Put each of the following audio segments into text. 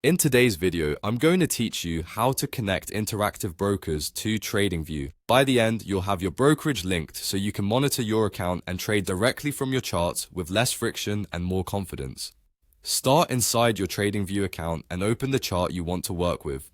In today's video, I'm going to teach you how to connect interactive brokers to TradingView. By the end, you'll have your brokerage linked so you can monitor your account and trade directly from your charts with less friction and more confidence. Start inside your TradingView account and open the chart you want to work with.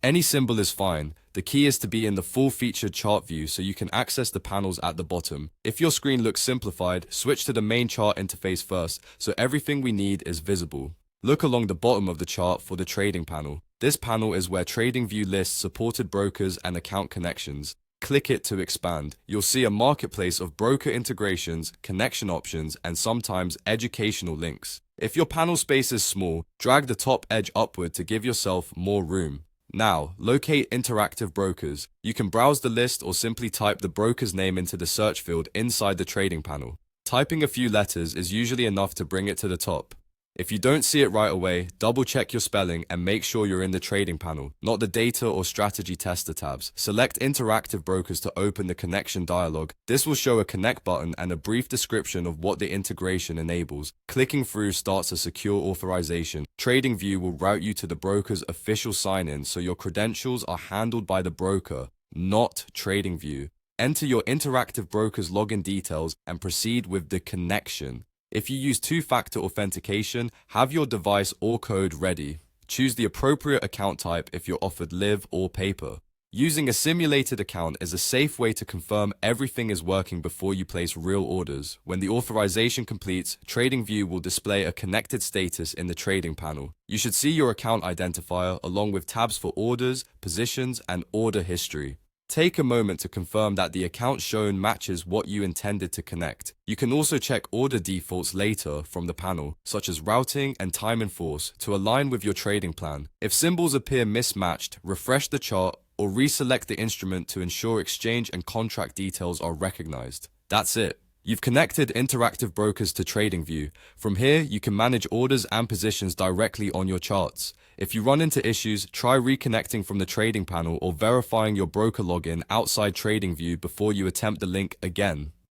Any symbol is fine. The key is to be in the full-featured chart view so you can access the panels at the bottom. If your screen looks simplified, switch to the main chart interface first so everything we need is visible. Look along the bottom of the chart for the trading panel. This panel is where TradingView lists supported brokers and account connections. Click it to expand. You'll see a marketplace of broker integrations, connection options, and sometimes educational links. If your panel space is small, drag the top edge upward to give yourself more room. Now, locate interactive brokers. You can browse the list or simply type the broker's name into the search field inside the trading panel. Typing a few letters is usually enough to bring it to the top. If you don't see it right away, double check your spelling and make sure you're in the trading panel, not the data or strategy tester tabs. Select interactive brokers to open the connection dialog. This will show a connect button and a brief description of what the integration enables. Clicking through starts a secure authorization. TradingView will route you to the broker's official sign-in, so your credentials are handled by the broker, not TradingView. Enter your interactive broker's login details and proceed with the connection. If you use two-factor authentication, have your device or code ready. Choose the appropriate account type if you're offered live or paper. Using a simulated account is a safe way to confirm everything is working before you place real orders. When the authorization completes, TradingView will display a connected status in the trading panel. You should see your account identifier along with tabs for orders, positions, and order history. Take a moment to confirm that the account shown matches what you intended to connect. You can also check order defaults later from the panel, such as routing and time in force, to align with your trading plan. If symbols appear mismatched, refresh the chart or reselect the instrument to ensure exchange and contract details are recognized. That's it. You've connected interactive brokers to TradingView. From here, you can manage orders and positions directly on your charts. If you run into issues, try reconnecting from the trading panel or verifying your broker login outside TradingView before you attempt the link again.